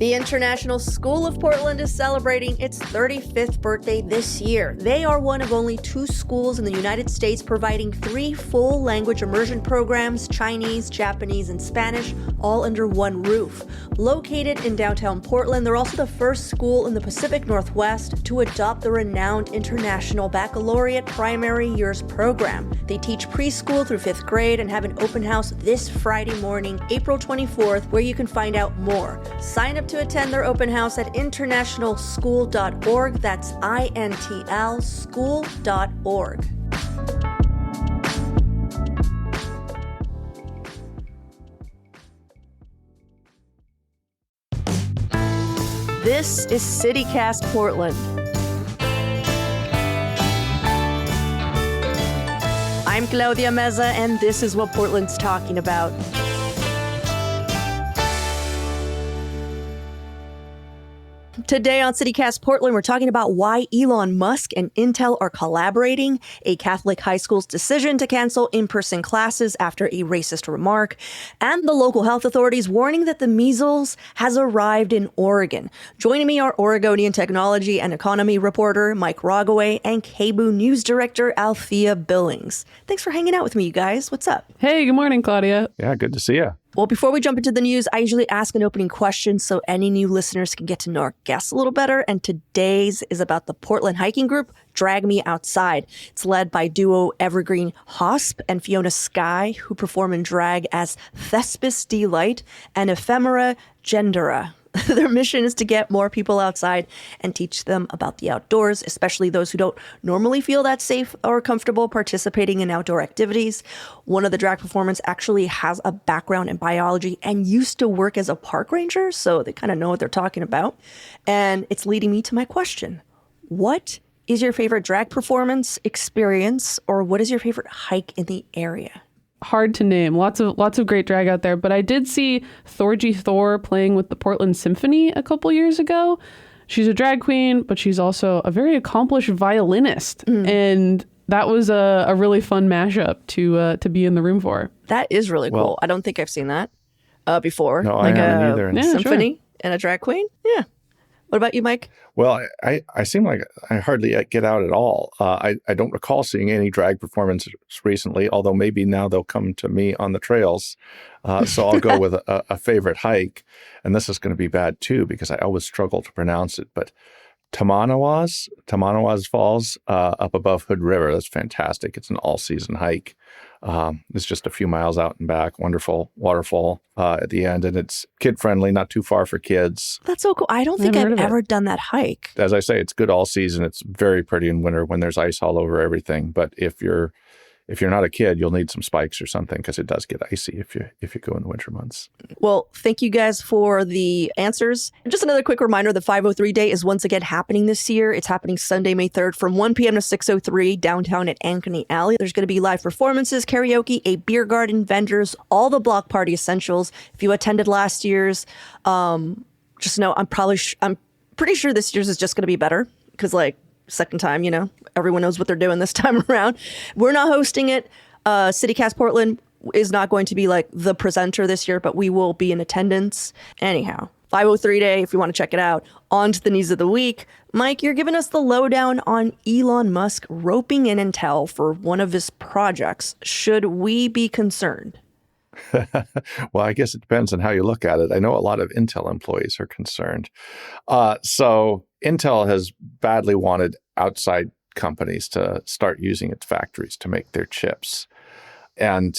The International School of Portland is celebrating its 35th birthday this year. They are one of only 2 schools in the United States providing 3 full language immersion programs, Chinese, Japanese, and Spanish, all under one roof. Located in downtown Portland, they're also the first school in the Pacific Northwest to adopt the renowned International Baccalaureate Primary Years program. They teach preschool through 5th grade and have an open house this Friday morning, April 24th, where you can find out more. Sign up to attend their open house at internationalschool.org. That's INTL school.org. This is CityCast Portland. I'm Claudia Meza, and this is what Portland's talking about. Today on CityCast Portland, we're talking about why Elon Musk and Intel are collaborating, a Catholic high school's decision to cancel in-person classes after a racist remark, and the local health authorities warning that the measles has arrived in Oregon. Joining me are Oregonian technology and economy reporter Mike Rogoway and KBOO news director Althea Billings. Thanks for hanging out with me, you guys. What's up? Hey, good morning, Claudia. Yeah, good to see you. Well, before we jump into the news, I usually ask an opening question so any new listeners can get to know our guests a little better. And today's is about the Portland hiking group, Drag Me Outside. It's led by duo Evergreen Hosp and Fiona Sky, who perform in drag as Thespis Delight and Ephemera Gendera. Their mission is to get more people outside and teach them about the outdoors, especially those who don't normally feel that safe or comfortable participating in outdoor activities. One of the drag performers actually has a background in biology and used to work as a park ranger, so they kind of know what they're talking about. And it's leading me to my question. What is your favorite drag performance experience, or what is your favorite hike in the area? Hard to name. Lots of great drag out there. But I did see Thorgy Thor playing with the Portland Symphony a couple years ago. She's a drag queen, but she's also a very accomplished violinist. And that was a really fun mashup to be in the room for. That is really cool. I don't think I've seen that before. No, like I haven't either. Symphony and a drag queen? Yeah. What about you, Mike? Well, I seem like I hardly get out at all. I don't recall seeing any drag performances recently, although maybe now they'll come to me on the trails. So I'll go with a favorite hike. And this is going to be bad, too, because I always struggle to pronounce it. But Tamanawas Falls up above Hood River. That's fantastic. It's an all-season hike. It's just a few miles out and back. Wonderful waterfall at the end. And it's kid-friendly, not too far for kids. That's so cool. I don't think I've ever done that hike. As I say, it's good all season. It's very pretty in winter when there's ice all over everything. But if you're not a kid, you'll need some spikes or something because it does get icy if you go in the winter months. Well, thank you guys for the answers. Just another quick reminder, the 503 Day is once again happening this year. It's happening Sunday, May 3rd from 1 p.m. to 6:03 downtown at Ankeny Alley. There's going to be live performances, karaoke, a beer garden, vendors, all the block party essentials. If you attended last year's, just know I'm pretty sure this year's is just going to be better because second time, everyone knows what they're doing this time around. We're not hosting it. CityCast Portland is not going to be the presenter this year, but we will be in attendance. Anyhow, 503 Day, if you want to check it out. On to the news of the week. Mike, you're giving us the lowdown on Elon Musk roping in Intel for one of his projects. Should we be concerned? Well, I guess it depends on how you look at it. I know a lot of Intel employees are concerned. So Intel has badly wanted outside companies to start using its factories to make their chips. And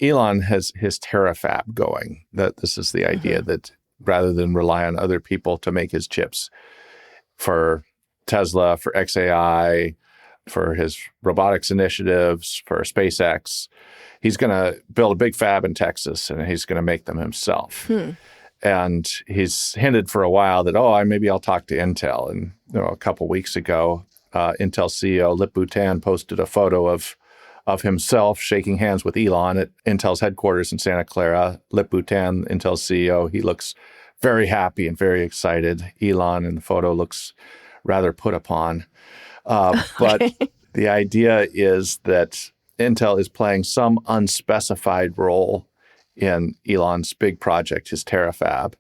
Elon has his Terafab going. That this is the idea that rather than rely on other people to make his chips for Tesla, for XAI, for his robotics initiatives, for SpaceX, he's going to build a big fab in Texas and he's going to make them himself. And he's hinted for a while that, maybe I'll talk to Intel. And a couple weeks ago, Intel CEO Lip Bhutan posted a photo of himself shaking hands with Elon at Intel's headquarters in Santa Clara. Lip Bhutan, Intel's CEO, he looks very happy and very excited. Elon in the photo looks rather put upon. But the idea is that Intel is playing some unspecified role in Elon's big project, his Terafab.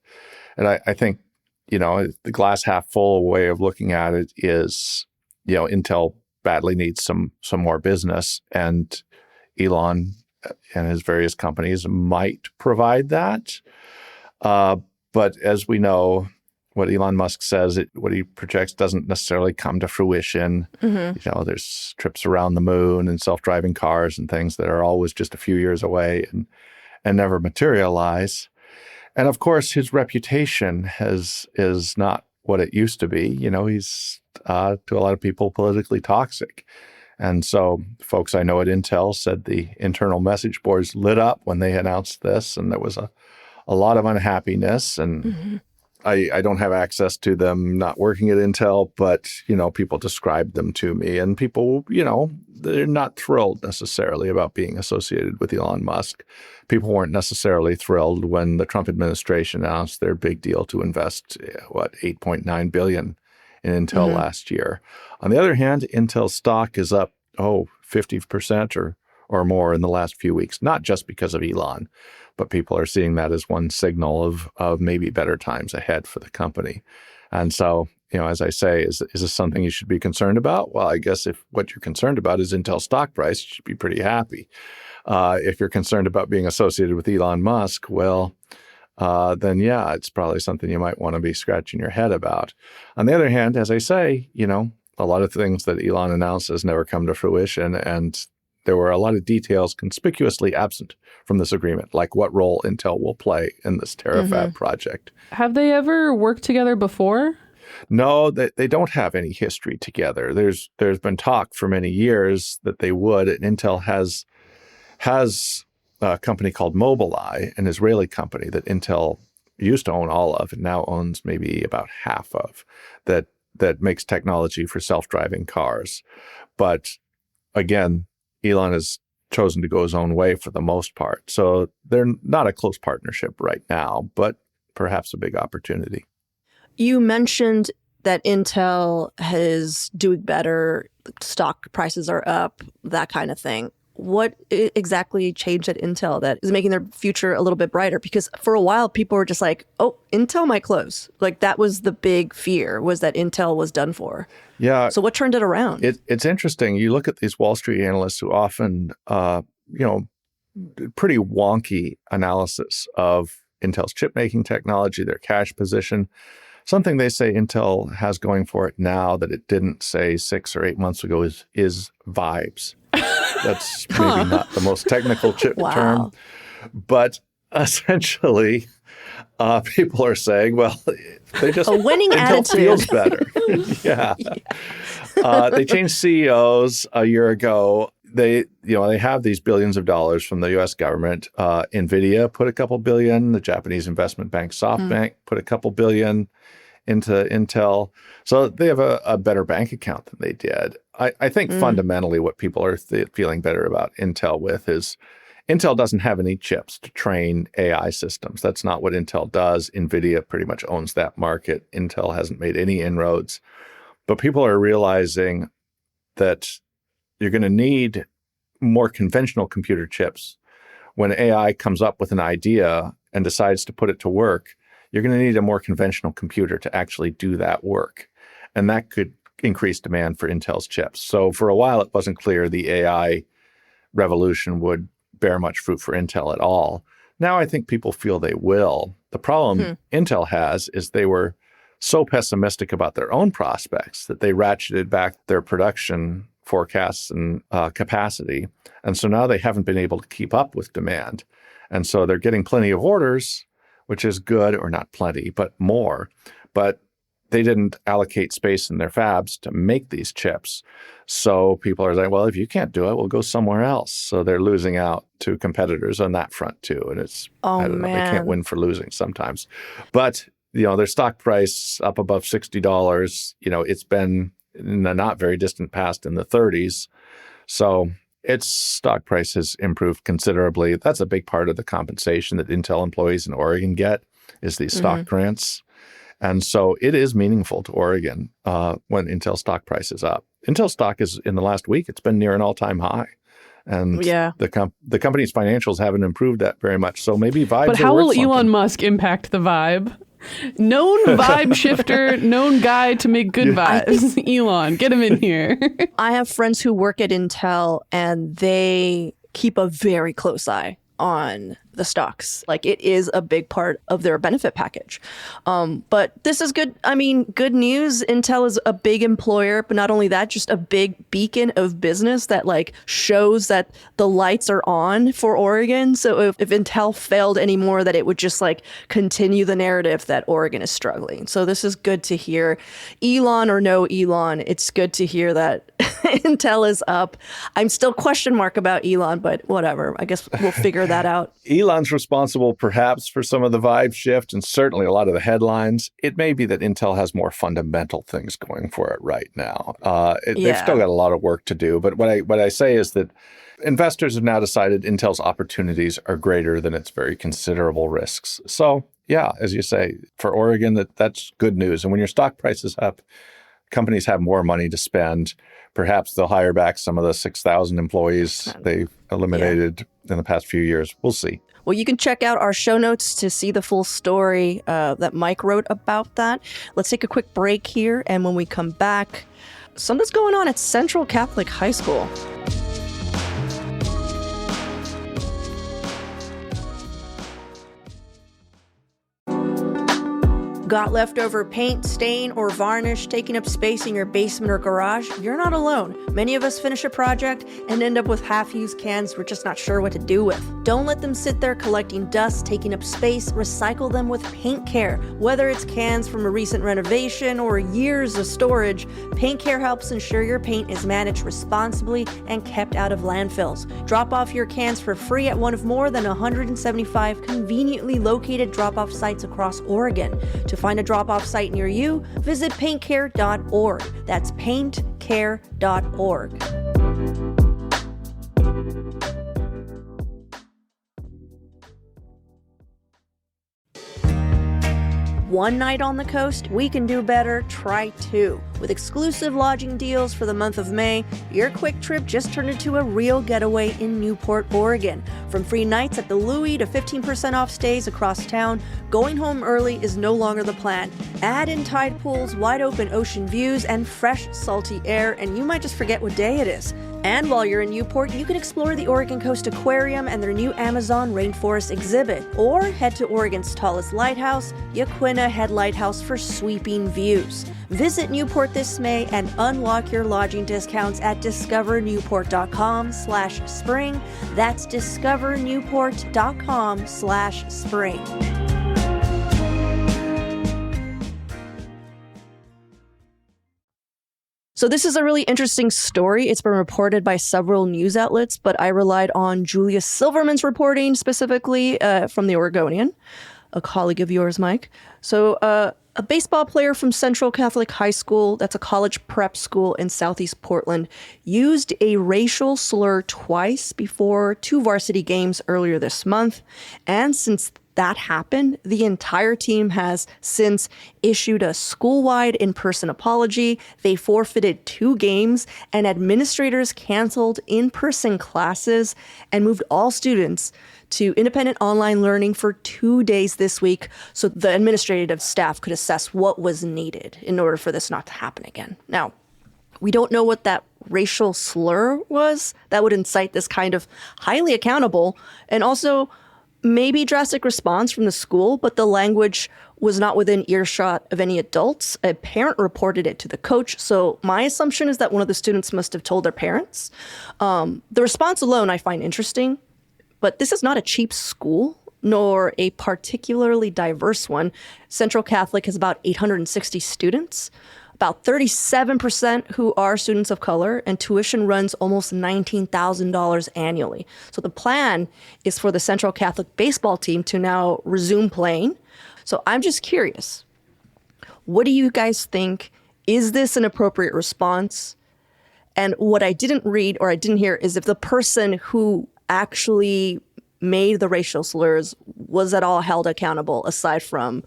And I think the glass half full way of looking at it is, Intel badly needs some more business, and Elon and his various companies might provide that. But as we know, what Elon Musk says, what he projects doesn't necessarily come to fruition. There's trips around the moon and self-driving cars and things that are always just a few years away and never materialize. And of course, his reputation is not what it used to be. He's to a lot of people politically toxic. And so folks I know at Intel said the internal message boards lit up when they announced this, and there was a lot of unhappiness. And I don't have access to them not working at Intel, but, people described them to me. And people, they're not thrilled necessarily about being associated with Elon Musk. People weren't necessarily thrilled when the Trump administration announced their big deal to invest, $8.9 billion in Intel last year. On the other hand, Intel's stock is up, 50% or more in the last few weeks, not just because of Elon, but people are seeing that as one signal of maybe better times ahead for the company. And so, as I say, is this something you should be concerned about? Well, I guess if what you're concerned about is Intel's stock price, you should be pretty happy. If you're concerned about being associated with Elon Musk, well, then yeah, it's probably something you might want to be scratching your head about. On the other hand, as I say, a lot of things that Elon announces never come to fruition, and there were a lot of details conspicuously absent from this agreement, like what role Intel will play in this Terafab project. Have they ever worked together before? No, they don't have any history together. There's been talk for many years that they would, and Intel has a company called Mobileye, an Israeli company that Intel used to own all of and now owns maybe about half of, that makes technology for self-driving cars. But again, Elon has chosen to go his own way for the most part. So they're not a close partnership right now, but perhaps a big opportunity. You mentioned that Intel is doing better, stock prices are up, that kind of thing. What exactly changed at Intel that is making their future a little bit brighter? Because for a while, people were just like, oh, Intel might close. Like that was the big fear, was that Intel was done for. Yeah. So what turned it around? It's interesting. You look at these Wall Street analysts who often, pretty wonky analysis of Intel's chip-making technology, their cash position. Something they say Intel has going for it now that it didn't say 6 or 8 months ago is vibes. That's maybe not the most technical chip term, but essentially people are saying, well, they just a winning Intel attitude feels better. Yeah. They changed CEOs a year ago. They have these billions of dollars from the U.S. government. NVIDIA put a couple billion. The Japanese investment bank SoftBank put a couple billion into Intel. So they have a better bank account than they did. I think fundamentally what people are feeling better about Intel with is Intel doesn't have any chips to train AI systems. That's not what Intel does. NVIDIA pretty much owns that market. Intel hasn't made any inroads. But people are realizing that you're going to need more conventional computer chips. When AI comes up with an idea and decides to put it to work, you're going to need a more conventional computer to actually do that work. And that could increase demand for Intel's chips. So for a while, it wasn't clear the AI revolution would bear much fruit for Intel at all. Now I think people feel they will. The problem Intel has is they were so pessimistic about their own prospects that they ratcheted back their production forecasts and capacity. And so now they haven't been able to keep up with demand. And so they're getting plenty of orders, which is good, or not plenty, but more. But they didn't allocate space in their fabs to make these chips. So people are saying, well, if you can't do it, we'll go somewhere else. So they're losing out to competitors on that front too. And it's, I don't know, they can't win for losing sometimes. But, their stock price up above $60, it's been in the not very distant past in the 30s. So its stock price has improved considerably. That's a big part of the compensation that Intel employees in Oregon get, is these stock grants. And so it is meaningful to Oregon when Intel stock price is up. Intel stock is, in the last week, it's been near an all-time high. And the company's financials haven't improved that very much. So maybe vibes But how will something. Elon Musk impact the vibe? Known vibe shifter, known guy to make good vibes. Elon, get him in here. I have friends who work at Intel and they keep a very close eye on the stocks. Like, it is a big part of their benefit package. But this is good. I mean, good news. Intel is a big employer, but not only that, just a big beacon of business that like shows that the lights are on for Oregon. So if Intel failed anymore, that it would just like continue the narrative that Oregon is struggling. So this is good to hear. Elon or no Elon, it's good to hear that Intel is up. I'm still question mark about Elon, but whatever. I guess we'll figure that out. Elon's responsible perhaps for some of the vibe shift and certainly a lot of the headlines. It may be that Intel has more fundamental things going for it right now. They've still got a lot of work to do. But what I say is that investors have now decided Intel's opportunities are greater than its very considerable risks. So, yeah, as you say, for Oregon, that's good news. And when your stock price is up, companies have more money to spend. Perhaps they'll hire back some of the 6,000 employees they've eliminated in the past few years. We'll see. Well, you can check out our show notes to see the full story that Mike wrote about that. Let's take a quick break here. And when we come back, something's going on at Central Catholic High School. Got leftover paint, stain, or varnish taking up space in your basement or garage? You're not alone. Many of us finish a project and end up with half-used cans we're just not sure what to do with. Don't let them sit there collecting dust, taking up space. Recycle them with Paint Care. Whether it's cans from a recent renovation or years of storage, Paint Care helps ensure your paint is managed responsibly and kept out of landfills. Drop off your cans for free at one of more than 175 conveniently located drop-off sites across Oregon. To find a drop-off site near you, visit paintcare.org. That's paintcare.org. One night on the coast? We can do better. Try two. With exclusive lodging deals for the month of May, your quick trip just turned into a real getaway in Newport, Oregon. From free nights at the Louie to 15% off stays across town, going home early is no longer the plan. Add in tide pools, wide open ocean views, and fresh, salty air, and you might just forget what day it is. And while you're in Newport, you can explore the Oregon Coast Aquarium and their new Amazon Rainforest exhibit, or head to Oregon's tallest lighthouse, Yaquina Head Lighthouse, for sweeping views. Visit Newport this May and unlock your lodging discounts at discovernewport.com/spring. That's discovernewport.com/spring. So this is a really interesting story. It's been reported by several news outlets, but I relied on Julia Silverman's reporting, specifically from the Oregonian, a colleague of yours, Mike. So a baseball player from Central Catholic High School, that's a college prep school in Southeast Portland, used a racial slur twice before 2 varsity games earlier this month. And since that happened, the entire team has since issued a school-wide in-person apology. They forfeited 2 games, and administrators canceled in-person classes and moved all students to independent online learning for 2 days this week so the administrative staff could assess what was needed in order for this not to happen again. Now, we don't know what that racial slur was that would incite this kind of highly accountable and also maybe drastic response from the school, but the language was not within earshot of any adults. A parent reported it to the coach, so my assumption is that one of the students must have told their parents. The response alone I find interesting, but this is not a cheap school, nor a particularly diverse one. Central Catholic has about 860 students, about 37% who are students of color, and tuition runs almost $19,000 annually. So the plan is for the Central Catholic baseball team to now resume playing. So I'm just curious, what do you guys think? Is this an appropriate response? And what I didn't read or I didn't hear is if the person who actually made the racial slurs was at all held accountable aside from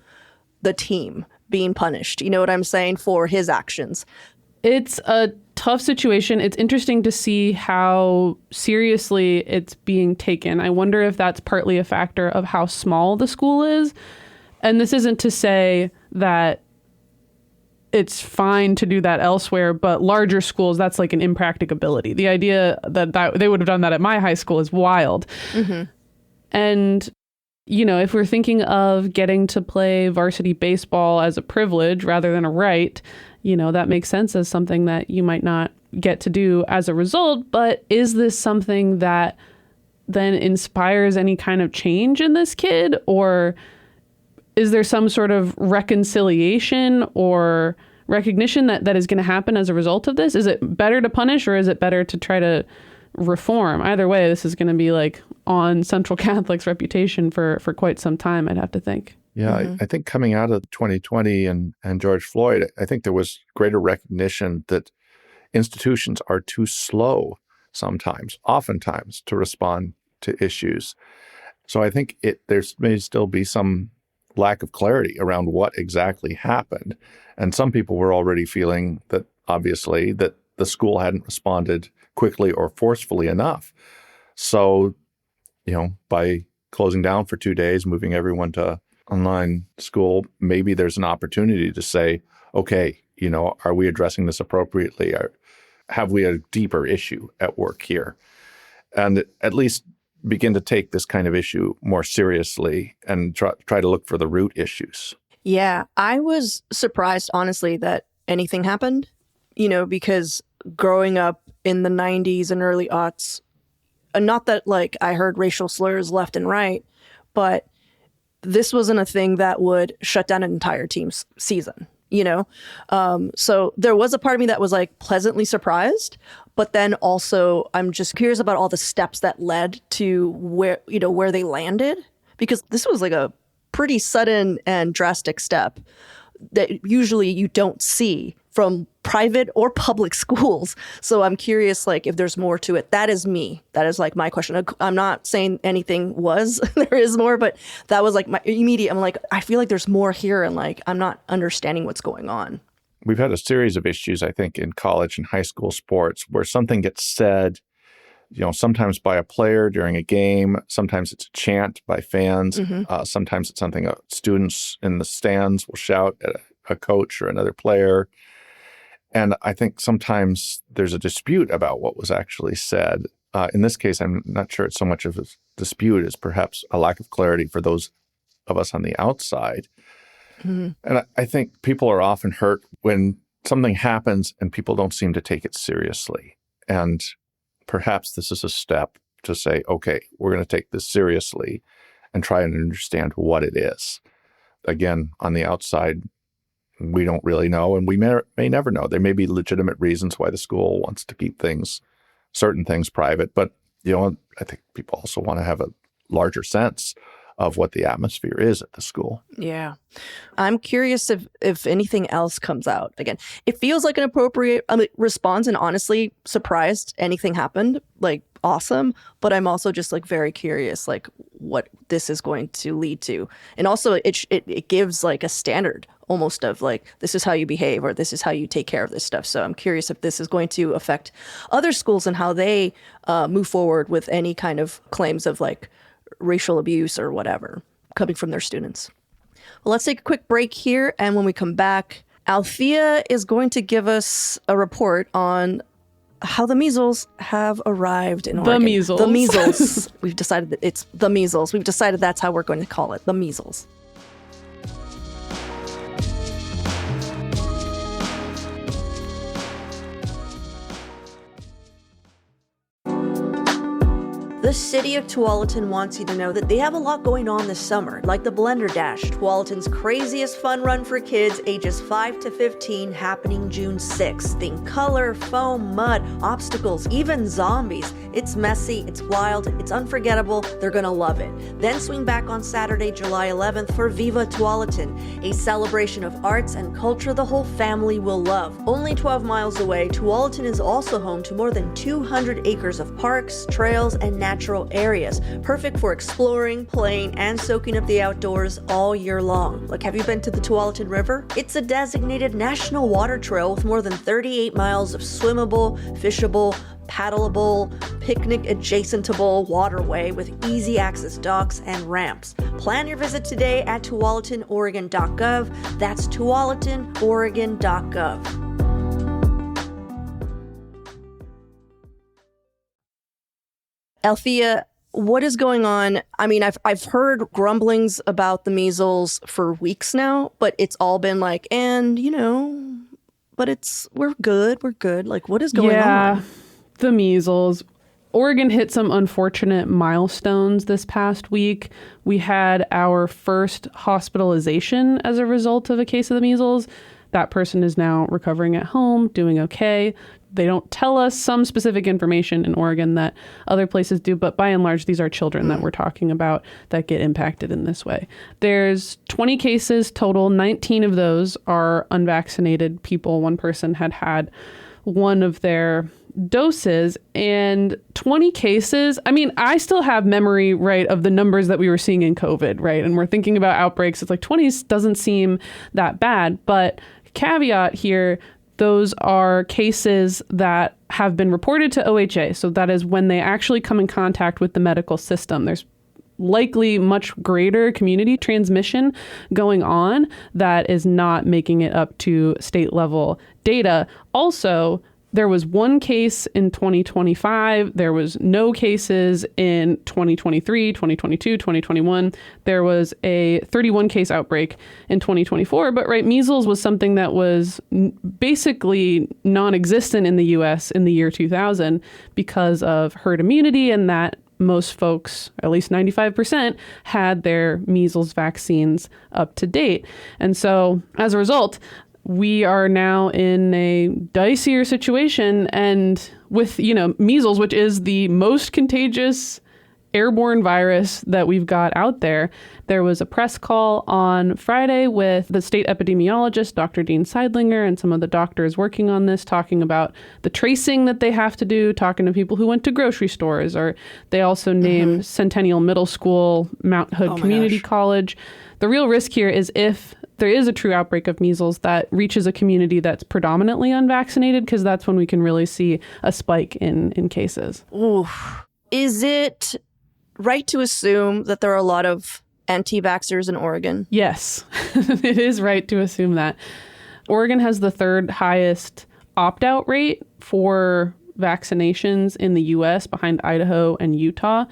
the team being punished, you know what I'm saying, for his actions. It's a tough situation. It's interesting to see how seriously it's being taken. I wonder if that's partly a factor of how small the school is. And this isn't to say that it's fine to do that elsewhere, but larger schools, that's like an impracticability. The idea that they would have done that at my high school is wild. Mm-hmm. And, if we're thinking of getting to play varsity baseball as a privilege rather than a right, that makes sense as something that you might not get to do as a result. But is this something that then inspires any kind of change in this kid? Or is there some sort of reconciliation or recognition that is going to happen as a result of this? Is it better to punish, or is it better to try to reform? Either way, this is going to be like on Central Catholic's reputation for quite some time, I'd have to think. Yeah, I think coming out of 2020 and George Floyd, I think there was greater recognition that institutions are too slow oftentimes, to respond to issues. So I think there may still be some lack of clarity around what exactly happened. And some people were already feeling that, obviously, that the school hadn't responded quickly or forcefully enough. So, by closing down for 2 days, moving everyone to online school, maybe there's an opportunity to say, okay, are we addressing this appropriately? Have we a deeper issue at work here? And at least begin to take this kind of issue more seriously and try to look for the root issues. Yeah, I was surprised, honestly, that anything happened, because growing up in the 90s and early aughts, not that I heard racial slurs left and right, but this wasn't a thing that would shut down an entire team's season, So there was a part of me that was pleasantly surprised, but then also I'm just curious about all the steps that led to where they landed, because this was a pretty sudden and drastic step that usually you don't see from private or public schools. So I'm curious, if there's more to it. That is me. That is my question. I'm not saying anything there is more, but that was my immediate, I'm I feel like there's more here, and I'm not understanding what's going on. We've had a series of issues, I think, in college and high school sports where something gets said, sometimes by a player during a game, sometimes it's a chant by fans, sometimes it's something students in the stands will shout at a coach or another player. And I think sometimes there's a dispute about what was actually said. In this case, I'm not sure it's so much of a dispute as perhaps a lack of clarity for those of us on the outside. Mm-hmm. And I think people are often hurt when something happens and people don't seem to take it seriously. And perhaps this is a step to say, okay, we're going to take this seriously and try and understand what it is. Again, on the outside, we don't really know, and we may never know. There may be legitimate reasons why the school wants to keep certain things private, but I think people also want to have a larger sense of what the atmosphere is at the school. Yeah. I'm curious if anything else comes out. Again, it feels like an appropriate response, and honestly surprised anything happened. Awesome. But I'm also just very curious, what this is going to lead to. And also it gives a standard almost of this is how you behave, or this is how you take care of this stuff. So I'm curious if this is going to affect other schools and how they move forward with any kind of claims of racial abuse or whatever coming from their students. Well, let's take a quick break here. And when we come back, Althea is going to give us a report on how the measles have arrived in Oregon. The measles. The measles. We've decided that it's the measles. We've decided that's how we're going to call it, the measles. The city of Tualatin wants you to know that they have a lot going on this summer, like the Blender Dash, Tualatin's craziest fun run for kids ages 5 to 15, happening June 6th. Think color, foam, mud, obstacles, even zombies. It's messy, it's wild, it's unforgettable. They're gonna love it. Then swing back on Saturday, July 11th for Viva Tualatin, a celebration of arts and culture the whole family will love. Only 12 miles away, Tualatin is also home to more than 200 acres of parks, trails, and natural natural areas, perfect for exploring, playing, and soaking up the outdoors all year long. Like, have you been to the Tualatin River? It's a designated national water trail with more than 38 miles of swimmable, fishable, paddleable, picnic-adjacentable waterway with easy access docks and ramps. Plan your visit today at tualatinoregon.gov. That's tualatinoregon.gov. Althea, what is going on? I mean, I've heard grumblings about the measles for weeks now, but it's all been like, and but we're good. Like, what is going on? The measles. Oregon hit some unfortunate milestones this past week. We had our first hospitalization as a result of a case of the measles. That person is now recovering at home, doing okay. They don't tell us some specific information in Oregon that other places do, but by and large, these are children that we're talking about that get impacted in this way. There's 20 cases total. 19 of those are unvaccinated people. One person had one of their doses, and 20 cases. I mean, I still have memory, right, of the numbers that we were seeing in COVID, right? And we're thinking about outbreaks. It's like 20 doesn't seem that bad, but caveat here, those are cases that have been reported to OHA. So that is when they actually come in contact with the medical system. There's likely much greater community transmission going on that is not making it up to state level data. Also, there was one case in 2025. There was no cases in 2023, 2022, 2021. There was a 31 case outbreak in 2024. But right, measles was something that was basically non-existent in the US in the year 2000 because of herd immunity, and that most folks, at least 95%, had their measles vaccines up to date. And so as a result, we are now in a dicier situation, and with, measles, which is the most contagious airborne virus that we've got out there. There was a press call on Friday with the state epidemiologist, Dr. Dean Seidlinger, and some of the doctors working on this, talking about the tracing that they have to do, talking to people who went to grocery stores, or they also named Centennial Middle School, Mount Hood Community College. The real risk here is if there is a true outbreak of measles that reaches a community that's predominantly unvaccinated, because that's when we can really see a spike in cases. Ooh. Is it right to assume that there are a lot of anti-vaxxers in Oregon? Yes, it is right to assume that. Oregon has the third highest opt-out rate for vaccinations in the U.S. behind Idaho and Utah.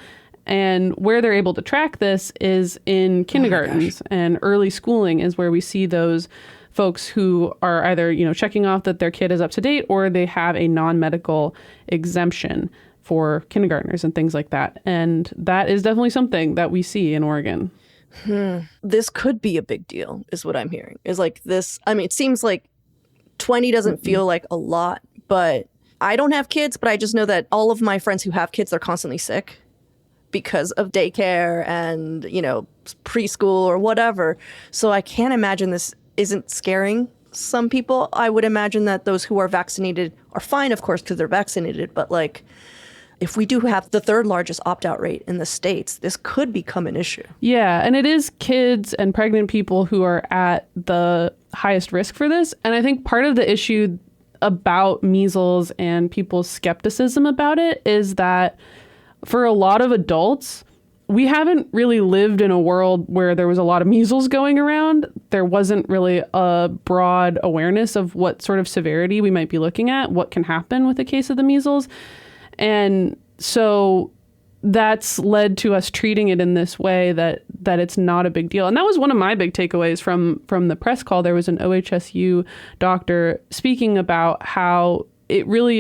And where they're able to track this is in kindergartens and early schooling is where we see those folks who are either, checking off that their kid is up to date, or they have a non-medical exemption for kindergartners and things like that. And that is definitely something that we see in Oregon. This could be a big deal, is what I'm hearing. Is like this, it seems like 20 doesn't feel like a lot, but I don't have kids, but I just know that all of my friends who have kids, they're constantly sick because of daycare and, preschool or whatever. So I can't imagine this isn't scaring some people. I would imagine that those who are vaccinated are fine, of course, because they're vaccinated. But if we do have the third largest opt-out rate in the States, this could become an issue. Yeah, and it is kids and pregnant people who are at the highest risk for this. And I think part of the issue about measles and people's skepticism about it is that for a lot of adults, we haven't really lived in a world where there was a lot of measles going around. There wasn't really a broad awareness of what sort of severity we might be looking at, what can happen with a case of the measles. And so that's led to us treating it in this way that it's not a big deal. And that was one of my big takeaways from the press call. There was an OHSU doctor speaking about how it really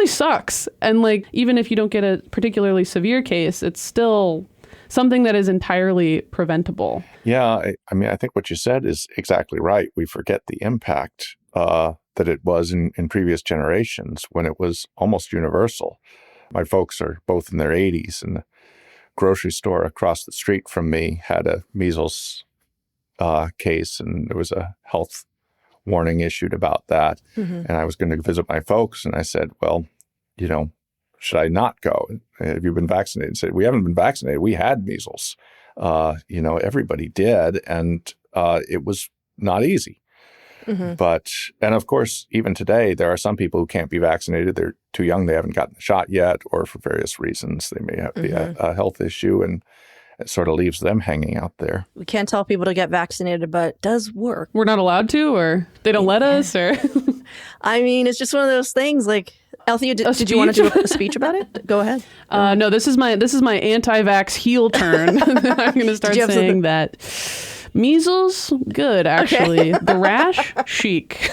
sucks. And even if you don't get a particularly severe case, it's still something that is entirely preventable. Yeah, I think what you said is exactly right. We forget the impact that it was in previous generations when it was almost universal. My folks are both in their 80s, and the grocery store across the street from me had a measles case, and there was a health warning issued about that. And I was going to visit my folks, and I said, well, should I not go? Have you been vaccinated? And said, we haven't been vaccinated. We had measles. Everybody did. And it was not easzy. But, and of course, even today, there are some people who can't be vaccinated. They're too young. They haven't gotten the shot yet, or for various reasons, they may have a health issue, and it sort of leaves them hanging out there. We can't tell people to get vaccinated, but it does work. We're not allowed to, or they don't let us, or I mean, it's just one of those things. Like, Althea, did you want to do a speech about it? Go ahead. No, this is my anti-vax heel turn. I'm going to start saying that. Measles, good, actually. Okay. The rash, chic.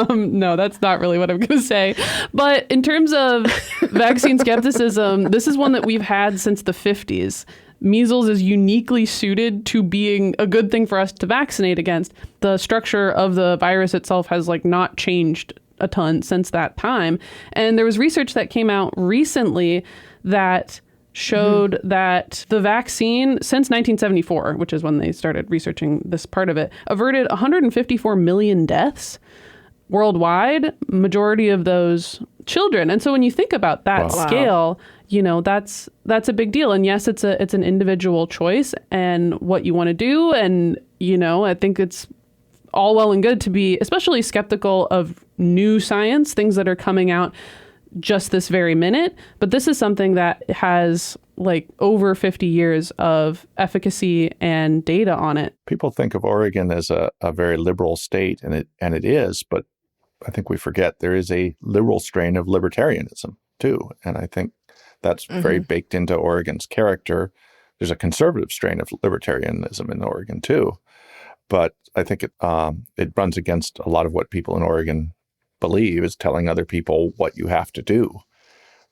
No, that's not really what I'm going to say. But in terms of vaccine skepticism, this is one that we've had since the 50s. Measles is uniquely suited to being a good thing for us to vaccinate against. The structure of the virus itself has not changed a ton since that time. And there was research that came out recently that showed that the vaccine since 1974, which is when they started researching this part of it, averted 154 million deaths worldwide, majority of those children. And so when you think about that scale, that's a big deal. And yes, it's an individual choice and what you want to do. And, I think it's all well and good to be especially skeptical of new science, things that are coming out just this very minute. But this is something that has over 50 years of efficacy and data on it. People think of Oregon as a very liberal state, and it is, but I think we forget there is a liberal strain of libertarianism too. And I think that's very baked into Oregon's character. There's a conservative strain of libertarianism in Oregon too. But I think it runs against a lot of what people in Oregon believe, is telling other people what you have to do.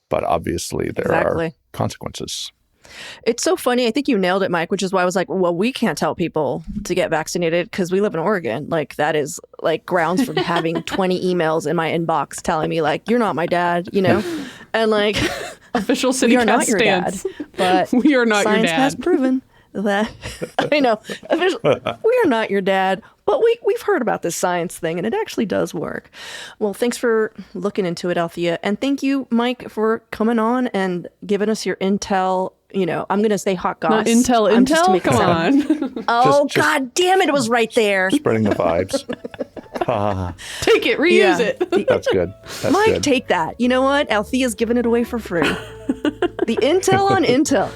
But obviously there are consequences. It's so funny. I think you nailed it, Mike, which is why I was like, well, we can't tell people to get vaccinated because we live in Oregon. That is grounds for having 20 emails in my inbox telling me you're not my dad, and official city we are not your dad, but we are not your dad. Science has proven that I know we are not your dad, but we've heard about this science thing and it actually does work. Well, thanks for looking into it, Althea, and thank you, Mike, for coming on and giving us your intel. I'm going to say hot goss. Not intel. Come on. Oh, God damn it! It was right there. Spreading the vibes. Take it, reuse it. That's good. Mike, good. Take that. You know what? Althea's giving it away for free. The intel on Intel.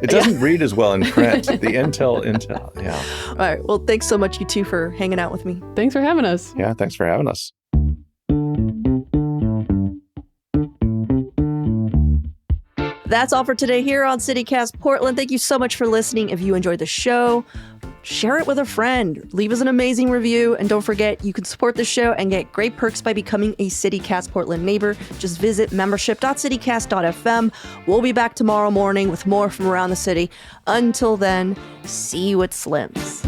It doesn't read as well in print. The Intel. Yeah. All right. Well, thanks so much, you two, for hanging out with me. Thanks for having us. Yeah, thanks for having us. That's all for today here on CityCast Portland. Thank you so much for listening. If you enjoyed the show, share it with a friend. Leave us an amazing review. And don't forget, you can support the show and get great perks by becoming a CityCast Portland neighbor. Just visit membership.citycast.fm. We'll be back tomorrow morning with more from around the city. Until then, see you at Slim's.